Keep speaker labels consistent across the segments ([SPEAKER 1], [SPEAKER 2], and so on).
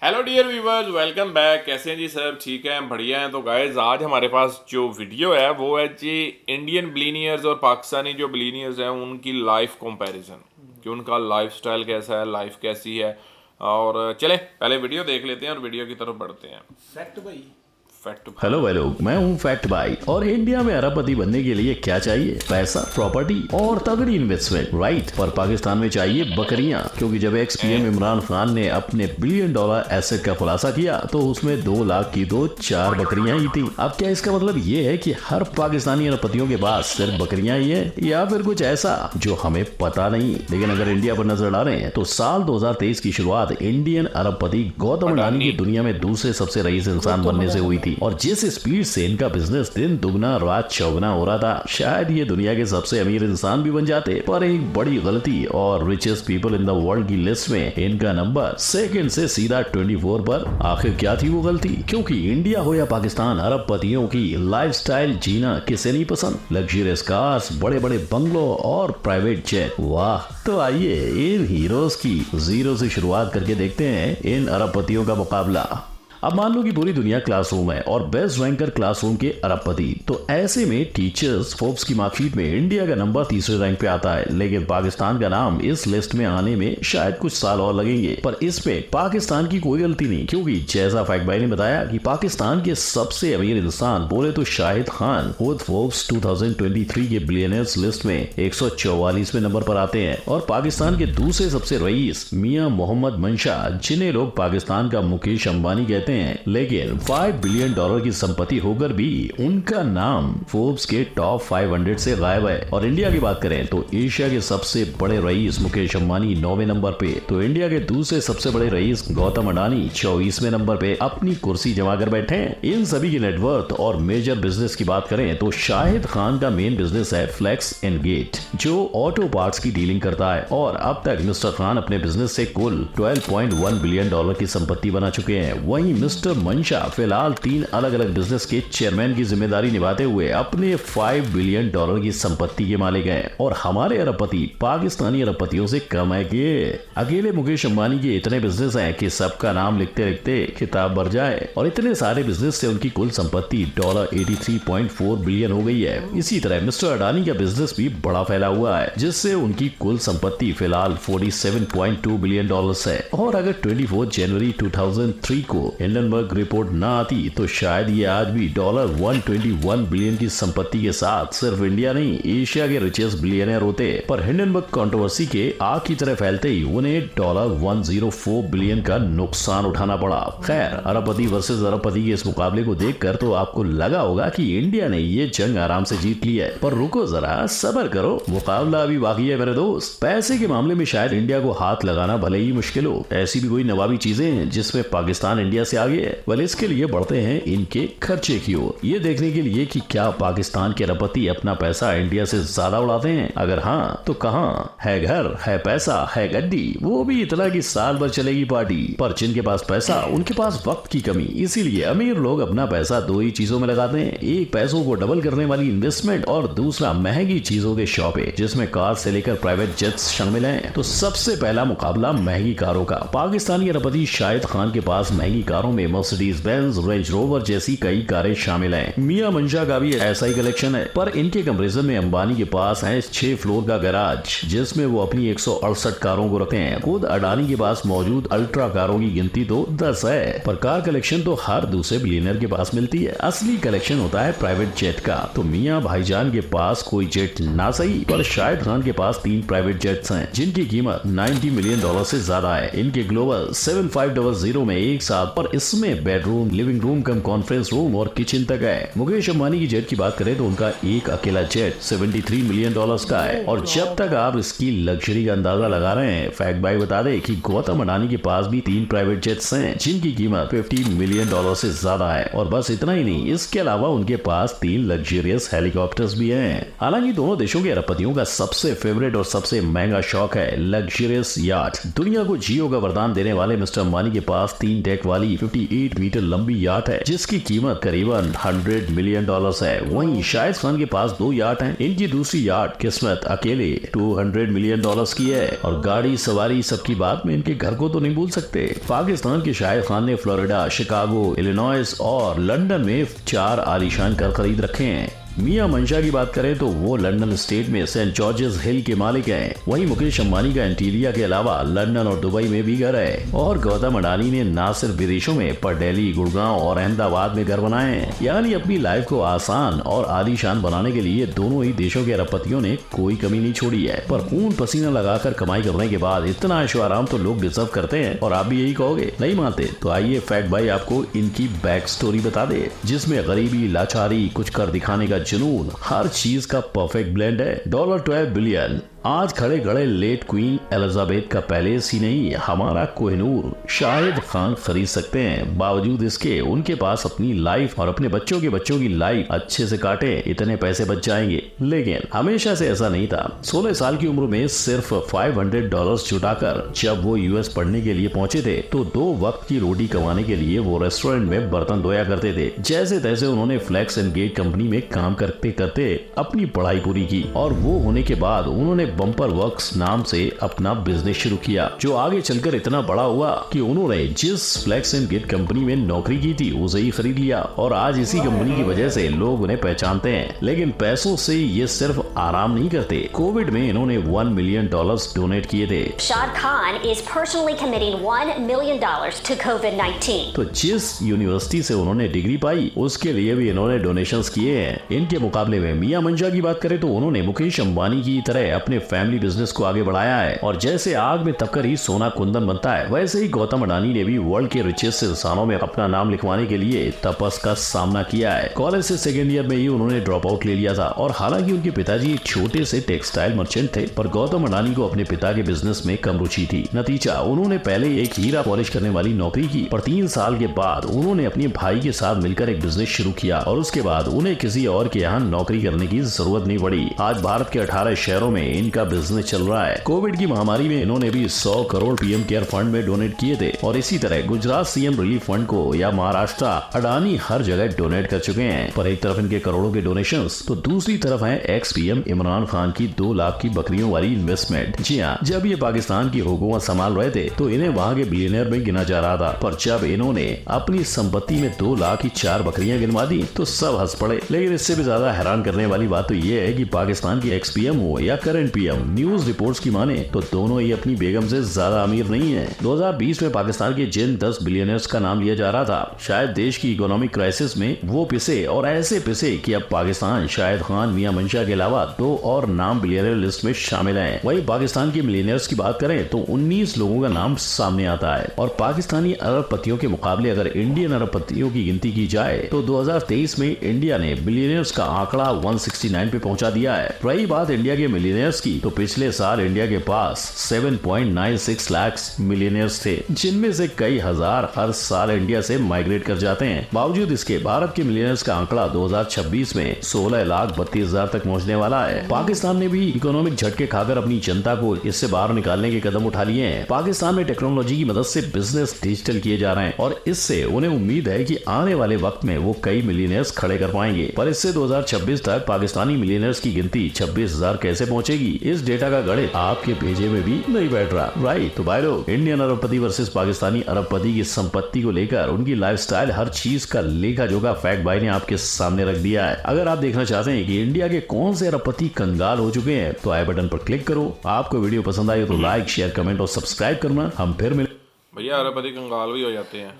[SPEAKER 1] Hello dear viewers, welcome back. कैसे हैं जी सब? ठीक है, बढ़िया हैं। तो गाइज आज हमारे पास जो वीडियो है वो है जी इंडियन बिलीनियर्स और पाकिस्तानी जो बिलीनियर्स हैं उनकी लाइफ कंपैरिजन, कि उनका लाइफस्टाइल कैसा है, लाइफ कैसी है। और चले पहले वीडियो देख लेते हैं और वीडियो की तरफ बढ़ते हैं।
[SPEAKER 2] फैक्ट भाई।
[SPEAKER 1] फैक्ट
[SPEAKER 3] हेलो भाई लोग, मैं हूँ फैक्ट भाई। और इंडिया में अरबपति बनने के लिए क्या चाहिए? पैसा, प्रॉपर्टी और तगड़ी इन्वेस्टमेंट, राइट। पर पाकिस्तान में चाहिए बकरियां, क्योंकि जब एक्स पीएम इमरान खान ने अपने $1 बिलियन एसेट का खुलासा किया तो उसमें 2 लाख की तो 4 बकरियां ही थी। अब क्या इसका मतलब ये है कि हर पाकिस्तानी अरबपतियों के पास सिर्फ बकरियां ही है, या फिर कुछ ऐसा जो हमें पता नहीं? लेकिन अगर इंडिया पर नजर डालें तो साल 2023 की शुरुआत इंडियन अरबपति गौतम अडानी की दुनिया में दूसरे सबसे रईस इंसान बनने से हुई थी। और जिस स्पीड से इनका बिजनेस दिन दुगना रात चौगुना हो रहा था, शायद ये दुनिया के सबसे अमीर इंसान भी बन जाते। पर एक बड़ी गलती और richest people in the world की लिस्ट में इनका नंबर सेकंड से सीधा 24 पर। आखिर क्या थी वो गलती? क्योंकि इंडिया हो या पाकिस्तान, अरबपतियों की लाइफस्टाइल जीना किसे नहीं पसंद? लग्जरियस कार्स, बड़े बड़े बंगलो और प्राइवेट जेट। वाह! तो आइए इन हीरोज की जीरो से शुरुआत करके देखते हैं इन अरबपतियों का मुकाबला। अब मान लो कि पूरी दुनिया क्लासरूम है और बेस्ट रैंकर क्लासरूम के अरबपति, तो ऐसे में टीचर्स फोर्ब्स की मार्कशीट में इंडिया का नंबर तीसरे रैंक पे आता है। लेकिन पाकिस्तान का नाम इस लिस्ट में आने में शायद कुछ साल और लगेंगे। पर इसमें पाकिस्तान की कोई गलती नहीं, क्योंकि जैसा फैक्ट भाई ने बताया कि पाकिस्तान के सबसे अमीर इंसान बोले तो शाहिद खान खुद फोर्ब्स 2023 के बिलियनर्स लिस्ट में 144वें नंबर पर आते हैं। और पाकिस्तान के दूसरे सबसे रईस मियां मोहम्मद मंशा, जिन्हें लोग पाकिस्तान का मुकेश अंबानी कहते हैं, लेकिन $5 बिलियन की संपत्ति होकर भी उनका नाम फोर्ब्स के टॉप 500 से गायब है। और इंडिया की बात करें तो एशिया के सबसे बड़े रईस मुकेश अंबानी 9वें नंबर पे, तो इंडिया के दूसरे सबसे बड़े रईस गौतम अडानी 24वें नंबर पे अपनी कुर्सी जमा कर बैठे हैं। इन सभी की नेटवर्थ और मेजर बिजनेस की बात करें तो शाहिद खान का मेन बिजनेस है फ्लेक्स एंड गेट, जो ऑटो पार्ट्स की डीलिंग करता है। और अब तक मिस्टर खान अपने बिजनेस से कुल $12.1 बिलियन की संपत्ति बना चुके हैं। वहीं मिस्टर मंशा फिलहाल 3 अलग अलग बिजनेस के चेयरमैन की जिम्मेदारी निभाते हुए अपने $5 बिलियन की संपत्ति के मालिक हैं। और हमारे अरबपति पाकिस्तानी अरबपतियों से कम है कि अकेले मुकेश अंबानी के इतने बिजनेस हैं कि सबका नाम लिखते लिखते किताब भर जाए। और इतने सारे बिजनेस से उनकी कुल संपत्ति $83.4 बिलियन हो गई है। इसी तरह मिस्टर अडानी का बिजनेस भी बड़ा फैला हुआ है, जिससे उनकी कुल संपत्ति फिलहाल $47.2 बिलियन है। और अगर 24 जनवरी 2003 को हिंडनबर्ग रिपोर्ट ना आती तो शायद ये आज भी $121 बिलियन की संपत्ति के साथ सिर्फ इंडिया नहीं, एशिया के रिचेस्ट बिलियनर होते। पर हिंडनबर्ग कंट्रोवर्सी के आग की तरह फैलते ही उन्हें $104 बिलियन का नुकसान उठाना पड़ा। खैर, अरबपति वर्सेस अरबपति के इस मुकाबले को देखकर तो आपको लगा होगा कि इंडिया ने ये जंग आराम से जीत ली है। पर रुको जरा, सब्र करो, मुकाबला अभी बाकी है मेरे दोस्त। पैसे के मामले में शायद इंडिया को हाथ लगाना भले ही मुश्किल हो, ऐसी भी कोई नवाबी चीजें हैं जिसमें पाकिस्तान इंडिया से आगे है। वेल, इसके लिए बढ़ते हैं इनके खर्चे की ओर, ये देखने के लिए कि क्या पाकिस्तान के अरबपति अपना पैसा इंडिया से ज्यादा उड़ाते हैं। अगर हाँ तो कहाँ? है घर, है पैसा, है गड्डी, वो भी इतना कि साल भर चलेगी पार्टी। पर जिनके पास पैसा, उनके पास वक्त की कमी। इसीलिए अमीर लोग अपना पैसा 2 ही चीजों में लगाते हैं, एक पैसों को डबल करने वाली इन्वेस्टमेंट और दूसरा महंगी चीजों के शॉपिंग, जिसमें कार से लेकर प्राइवेट जेट्स शामिल हैं। तो सबसे पहला मुकाबला महंगी कारों का। पाकिस्तानी अरबपति शाहिद खान के पास महंगी कारों में मर्सिडीज बेंज, रेंज रोवर जैसी कई कारें शामिल हैं। मियां मंशा का भी ऐसा ही कलेक्शन है। पर इनके कंपैरिजन में अंबानी के पास है 6 फ्लोर का गैराज, जिसमें वो अपनी 168 कारों को रखते हैं। खुद अडानी के पास मौजूद अल्ट्रा कारों की गिनती तो 10 है। पर कार कलेक्शन तो हर दूसरे बिलियनर के पास मिलती है। असली कलेक्शन होता है प्राइवेट जेट का। तो मियां भाईजान के पास कोई जेट ना सही, पर शाहिद खान के पास 3 प्राइवेट जेट्स हैं, जिनकी कीमत $90 मिलियन से ज्यादा है। इनके ग्लोबल 7500 में एक साथ, पर इसमें bedroom, living room cum conference room और किचन तक है। मुकेश अंबानी की जेट की बात करें तो उनका एक अकेला जेट $73 मिलियन का है। और जब तक आप इसकी लग्जरी का अंदाजा लगा रहे हैं, फैक्ट भाई बता दे कि गौतम अडानी के पास भी 3 प्राइवेट जेट्स हैं, जिनकी कीमत $50 मिलियन से ज्यादा है। और बस इतना ही नहीं, इसके अलावा उनके पास 3 लग्जरियस हेलीकॉप्टर्स भी हैं। हालांकि दोनों देशों के अरबपतियों का सबसे फेवरेट और सबसे महंगा शौक है लग्जरियस याट। दुनिया को जियो का वरदान देने वाले मिस्टर अंबानी के पास 3 डेक वाली 58 मीटर लंबी याट है जिसकी कीमत करीबन $100 मिलियन है। वहीं शाहिद खान के पास 2 याट हैं। इनकी दूसरी याट किस्मत अकेले $200 मिलियन की है। और गाड़ी सवारी सबकी बात में इनके घर को तो नहीं भूल सकते। पाकिस्तान के शाहिद खान ने फ्लोरिडा, शिकागो, इलिनॉइस और लंदन में 4 आलीशान घर खरीद रखे हैं। मियां मंशा की बात करें तो वो लंदन स्टेट में सेंट जॉर्जेस हिल के मालिक हैं। वहीं मुकेश अंबानी का एंटीलिया के अलावा लंदन और दुबई में भी घर है। और गौतम अडानी ने न सिर्फ विदेशों में पर दिल्ली, गुड़गांव और अहमदाबाद में घर बनाए हैं। यानी अपनी लाइफ को आसान और आलीशान बनाने के लिए दोनों ही देशों के अरबपतियों ने कोई कमी नहीं छोड़ी है। पर खून पसीना लगाकर कमाई करने के बाद इतना ऐशो आराम तो लोग डिजर्व करते हैं। और आप भी यही कहोगे? नहीं मानते तो आइए फैक्ट भाई आपको इनकी बैक स्टोरी बता दे, जिसमें गरीबी, लाचारी, कुछ कर दिखाने का जुनून, हर चीज का परफेक्ट ब्लेंड है। $12 बिलियन आज खड़े खड़े लेट क्वीन एलिजाबेथ का पैलेस ही नहीं, हमारा कोहिनूर शाहिद खान खरीद सकते हैं। बावजूद इसके उनके पास अपनी लाइफ और अपने बच्चों की लाइफ अच्छे से काटे, इतने पैसे बच जाएंगे। लेकिन हमेशा से ऐसा नहीं था। 16 साल की उम्र में सिर्फ $500 जुटाकर जब वो यूएस पढ़ने के लिए पहुंचे थे तो 2 वक्त की रोटी कमाने के लिए वो रेस्टोरेंट में बर्तन धोया करते थे। जैसे तैसे उन्होंने फ्लैक्स एंड गेट कंपनी में काम करते करते अपनी पढ़ाई पूरी की और वो होने के बाद उन्होंने बम्पर वर्क्स नाम से अपना बिजनेस शुरू किया, जो आगे चलकर इतना बड़ा हुआ कि उन्होंने जिस फ्लैक्स एंड गेट कंपनी में नौकरी की थी उसे ही खरीद लिया। और आज इसी कंपनी की वजह से लोग उन्हें पहचानते हैं। लेकिन पैसों से ये सिर्फ आराम नहीं करते। कोविड में इन्होंने $1 मिलियन डोनेट किए थे।
[SPEAKER 2] Shad Khan is personally committing $1 million to COVID-19.
[SPEAKER 3] तो जिस यूनिवर्सिटी से उन्होंने डिग्री पाई उसके लिए भी इन्होंने डोनेशंस किए हैं। इनके मुकाबले में मियां मंशा की बात करें तो उन्होंने मुकेश अंबानी की तरह अपने फैमिली बिजनेस को आगे बढ़ाया है। और जैसे आग में तपकर ही सोना कुंदन बनता है, वैसे ही गौतम अडानी ने भी वर्ल्ड के रिचेस्ट इंसानों में अपना नाम लिखवाने के लिए तपस का सामना किया है। कॉलेज से सेकेंड ईयर में ही उन्होंने ड्रॉप आउट ले लिया था। और हालांकि उनके पिताजी एक छोटे से टेक्सटाइल मर्चेंट थे, पर गौतम अडानी को अपने पिता के बिजनेस में कम रुचि थी। नतीजा, उन्होंने पहले एक हीरा पॉलिश करने वाली नौकरी की, पर 3 साल के बाद उन्होंने अपने भाई के साथ मिलकर एक बिजनेस शुरू किया और उसके बाद उन्हें किसी और के यहाँ नौकरी करने की जरूरत नहीं पड़ी। आज भारत के 18 शहरों में इनका बिजनेस चल रहा है। कोविड की महामारी में इन्होंने भी 100 करोड़ पीएम केयर फंड में डोनेट किए थे। और इसी तरह गुजरात सीएम रिलीफ फंड को या महाराष्ट्र, अडानी हर जगह डोनेट कर चुके हैं। पर एक तरफ इनके करोड़ों के डोनेशंस तो दूसरी तरफ है एक्स पीएम इमरान खान की 2 लाख की बकरियों वाली इन्वेस्टमेंट। जी हाँ, जब ये पाकिस्तान की हुकूमत संभाल रहे थे तो इन्हें वहाँ के बिलियनर में गिना जा रहा था। पर जब इन्होंने अपनी संपत्ति में 2 लाख की 4 बकरियां गिनवा दी तो सब हंस पड़े। लेकिन इससे भी ज्यादा हैरान करने वाली बात तो ये है कि पाकिस्तान की एक्स पीएम हो या करंट पीएम, न्यूज रिपोर्ट्स की माने तो दोनों ही अपनी बेगम से ज्यादा अमीर नहीं है। 2020 में पाकिस्तान के जिन 10 बिलियनर्स का नाम लिया जा रहा था, शायद देश की इकोनॉमिक क्राइसिस में वो पिसे और ऐसे पिसे कि अब पाकिस्तान शाहिद खान, मियां मंशा के अलावा 2 और नाम बिलियनर लिस्ट में शामिल हैं। वहीं पाकिस्तान के मिलियनर्स की बात करें तो 19 लोगों का नाम सामने आता है। और पाकिस्तानी अरबपतियों के मुकाबले अगर इंडियन अरबपतियों की गिनती की जाए तो 2023 में इंडिया ने बिलियनर्स का आंकड़ा 169 पे पहुंचा दिया है। रही बात इंडिया के मिलियनर्स की तो पिछले साल इंडिया के पास 7.96 लाख मिलियनर्स थे, जिनमें से कई हजार हर साल इंडिया से माइग्रेट कर जाते हैं। बावजूद इसके भारत के मिलियनर्स का आंकड़ा 2026 में 16,32,000 तक पहुंचने वाला है। पाकिस्तान ने भी इकोनॉमिक झटके खाकर अपनी जनता को इससे बाहर निकालने के कदम उठा लिए हैं। पाकिस्तान में टेक्नोलॉजी की मदद से बिजनेस डिजिटल किए जा रहे हैं और इससे उन्हें उम्मीद है कि आने वाले वक्त में वो कई मिलियनर्स खड़े कर पाएंगे। पर इससे 2026 तक पाकिस्तानी मिलियनर्स की गिनती 26,000 कैसे पहुंचेगी, इस डेटा का गणित आपके भेजे में भी नहीं बैठ रहा। राइट, तो भाई लोग, इंडियन अरबपति वर्सेस पाकिस्तानी अरबपति की संपत्ति को लेकर, उनकी लाइफस्टाइल, हर चीज का लेखा जोखा फैक्ट भाई ने आपके सामने रख दिया है। अगर आप देखना चाहते हैं कि इंडिया के कौन से अरबपति कंगाल हो चुके हैं तो आई बटन पर क्लिक करो। आपको वीडियो पसंद आई तो लाइक, शेयर, कमेंट और सब्सक्राइब करना। हम फिर मिले।
[SPEAKER 1] भैया अरबपति कंगाल भी हो जाते हैं।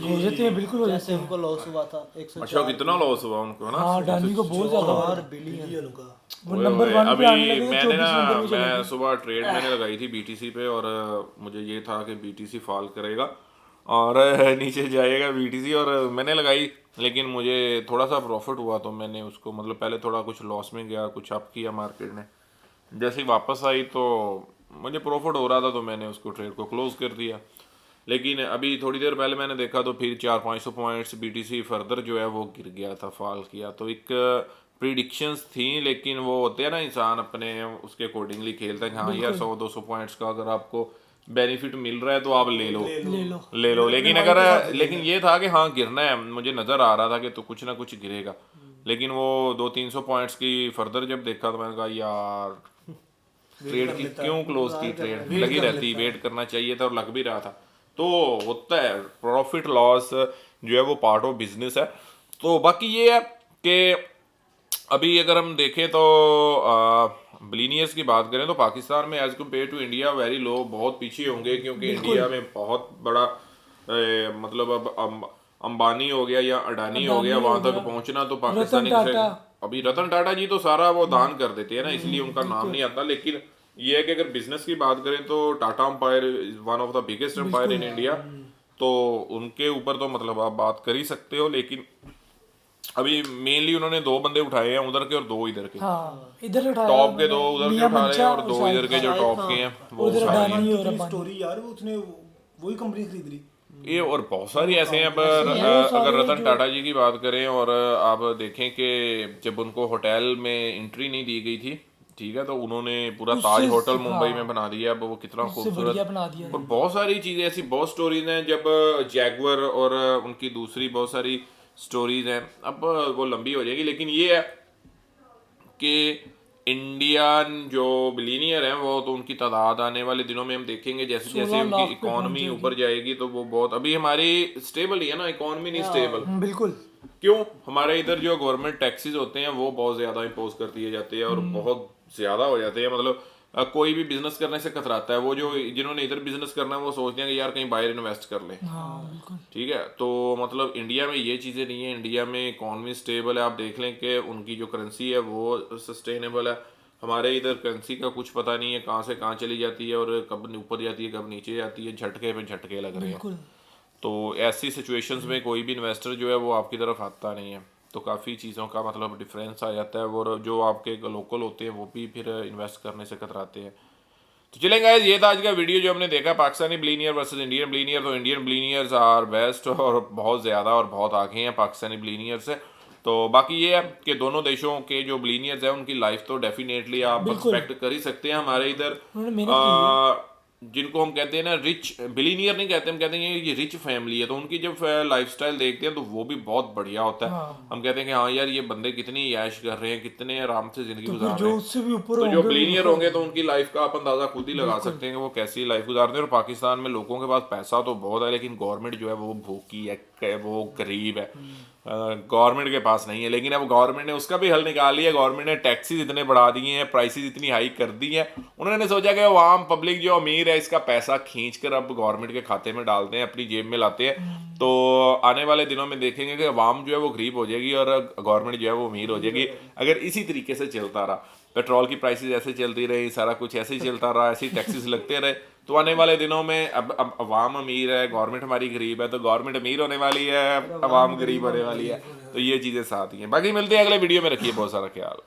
[SPEAKER 4] हो जाते हैं, बिल्कुल हो जाते हैं।
[SPEAKER 5] उनको लॉस हुआ था 104
[SPEAKER 1] अच्छा, कितना लॉस हुआ उनको ना?
[SPEAKER 4] हाँ, डानी को बहुत ज्यादा
[SPEAKER 5] बिलियन का।
[SPEAKER 4] वो नंबर 1 पे आने लगे,
[SPEAKER 1] मैंने
[SPEAKER 4] 24 नंबर पे चले
[SPEAKER 1] मैं
[SPEAKER 4] गए।
[SPEAKER 1] सुबह ट्रेड मैंने लगाई थी बीटीसी पे और मुझे ये था कि बीटीसी फॉल करेगा और नीचे जाएगा बीटीसी, और मैंने लगाई लेकिन मुझे थोड़ा सा प्रॉफिट हुआ तो मैंने उसको, मतलब पहले थोड़ा कुछ लॉस में गया, कुछ अप किया मार्केट ने, जैसे ही वापस आई तो मुझे प्रॉफिट हो रहा था तो मैंने उसको ट्रेड को क्लोज कर दिया। लेकिन अभी थोड़ी देर पहले मैंने देखा तो फिर 400-500 पॉइंट्स बीटीसी फर्दर जो है वो गिर गया था, फॉल किया। तो एक प्रिडिक्शंस थी, लेकिन वो होते हैं ना, इंसान अपने उसके अकॉर्डिंगली खेलता है कि हाँ यार 100-200 पॉइंट्स का अगर आपको बेनिफिट मिल रहा है तो आप ले लो
[SPEAKER 4] ले लो
[SPEAKER 1] लेकिन ये था कि हाँ गिरना है, मुझे नजर आ रहा था कि तो कुछ ना कुछ गिरेगा, लेकिन वो 200-300 पॉइंट्स की फर्दर जब देखा तो मैंने कहा यार ट्रेड की क्यों क्लोज की, ट्रेड लगी रहती, वेट करना चाहिए था और लग भी रहा था। तो होता है, प्रॉफिट लॉस जो है वो पार्ट ऑफ बिजनेस है। तो बाकी ये है कि अभी अगर हम देखें तो बिलीनियर्स की बात करें तो पाकिस्तान में as compared to India very low, बहुत पीछे होंगे, क्योंकि इंडिया में बहुत बड़ा मतलब अब अंबानी हो गया या अडानी हो गया, वहां तक पहुंचना तो पाकिस्तानी अभी रतन टाटा जी तो सारा वो दान कर देते हैं ना, इसलिए उनका नाम नहीं आता। लेकिन ये है कि अगर बिजनेस की बात करें तो Tata empire is one of the biggest empire in India, तो उनके ऊपर तो मतलब आप बात कर ही सकते हो। लेकिन अभी मेनली उन्होंने 2 बंदे उठाए हैं उधर के और 2 इधर के,
[SPEAKER 4] इधर उठाया
[SPEAKER 1] टॉप के 2 उधर के उठा रहे हैं और 2 इधर के जो टॉप के हैं वो उठा रहे हैं।
[SPEAKER 5] स्टोरी यार वो उसने वही कंपनी खरीद ली
[SPEAKER 1] ये और बहुत सारी ऐसे हैं। पर अगर रतन टाटा जी की बात करें और आप देखें कि जब उनको होटल में एंट्री नहीं दी गई थी, ठीक है, तो उन्होंने पूरा ताज होटल मुंबई में बना दिया। अब वो कितना खूबसूरत
[SPEAKER 4] बना दिया।
[SPEAKER 1] और बहुत सारी चीजें ऐसी, बहुत स्टोरीज हैं। जब जैगवर और उनकी दूसरी बहुत सारी स्टोरीज हैं, अब वो लंबी हो जाएगी। लेकिन ये है कि इंडियन जो बिलीनियर हैं वो तो उनकी तादाद आने वाले दिनों में हम देखेंगे, जैसे जैसे उनकी इकोनॉमी ऊपर जाएगी तो वो बहुत, अभी हमारी स्टेबल ही है ना, इकोनॉमी नहीं स्टेबल।
[SPEAKER 4] बिल्कुल।
[SPEAKER 1] क्यों? हमारे इधर जो गवर्नमेंट टैक्सेस होते हैं वो बहुत ज्यादा इम्पोज कर दिए जाते हैं और बहुत ज्यादा हो जाते हैं। मतलब कोई भी बिजनेस करने से कतराता है। वो जो जिन्होंने इधर बिजनेस करना है वो सोचते हैं कि यार कहीं बाहर इन्वेस्ट कर ले। ठीक है, तो मतलब इंडिया में ये चीज़ें नहीं है। इंडिया में इकॉनमी स्टेबल है। आप देख लें कि उनकी जो करेंसी है वो सस्टेनेबल है। हमारे इधर करेंसी का कुछ पता नहीं है, कहाँ से कहाँ चली जाती है और कब ऊपर जाती है कब नीचे जाती है, झटके पे झटके लग रहे हैं। तो ऐसी सिचुएशंस में कोई भी इन्वेस्टर जो है वो आपकी तरफ आता नहीं है, तो काफ़ी चीज़ों का मतलब डिफरेंस आ जाता है। और जो आपके लोकल होते हैं वो भी फिर इन्वेस्ट करने से कतराते हैं। तो चलें गाइस, ये था आज का वीडियो जो हमने देखा, Pakistani billionaire versus Indian billionaire. तो इंडियन बिलीनियर्स आर बेस्ट और बहुत ज़्यादा और बहुत आगे हैं पाकिस्तानी बिलीनियर से। तो बाकी ये है कि दोनों देशों के जो बिलीनियर्स हैं उनकी लाइफ तो डेफिनेटली आप एक्सपेक्ट कर ही सकते हैं। हमारे इधर जिनको हम कहते हैं ना रिच बिलीनियर नहीं कहते, हम कहते हैं ये रिच फैमिली है, तो उनकी जब लाइफस्टाइल देखते हैं तो वो भी बहुत बढ़िया होता है। हम कहते हैं कि हाँ यार ये बंदे कितनी ऐश कर रहे हैं, कितने आराम से जिंदगी गुजार रहे हैं। तो जो बिलीनियर होंगे तो उनकी लाइफ का आप अंदाजा खुद ही लगा सकते हैं कि वो कैसी लाइफ गुजारते हैं। और पाकिस्तान में लोगों के पास पैसा तो बहुत है, लेकिन गवर्नमेंट जो है वो भूखी है, वो गरीब है, गवर्नमेंट के पास नहीं है। लेकिन अब गवर्नमेंट ने उसका भी हल निकाल लिया। गवर्नमेंट ने टैक्सेस इतने बढ़ा दिए हैं, प्राइसेस इतनी हाई कर दी हैं। उन्होंने सोचा कि वो आम पब्लिक जो अमीर है इसका पैसा खींच कर अब गवर्नमेंट के खाते में डालते हैं, अपनी जेब में लाते हैं। तो आने वाले दिनों में देखेंगे कि अवाम जो है वो गरीब हो जाएगी और गवर्नमेंट जो है वो अमीर हो जाएगी, अगर इसी तरीके से चलता रहा। पेट्रोल की प्राइसेस ऐसे चलती रही, सारा कुछ ऐसे ही चलता रहा, ऐसे ही टैक्सेस लगते रहे, तो आने वाले दिनों में अब अवाम अमीर है, गवर्नमेंट हमारी गरीब है, तो गवर्नमेंट अमीर होने वाली है, अवाम गरीब होने वाली है। तो ये चीज़ें साथ ही हैं। बाकी मिलते हैं अगले वीडियो में, रखिए बहुत सारा ख्याल।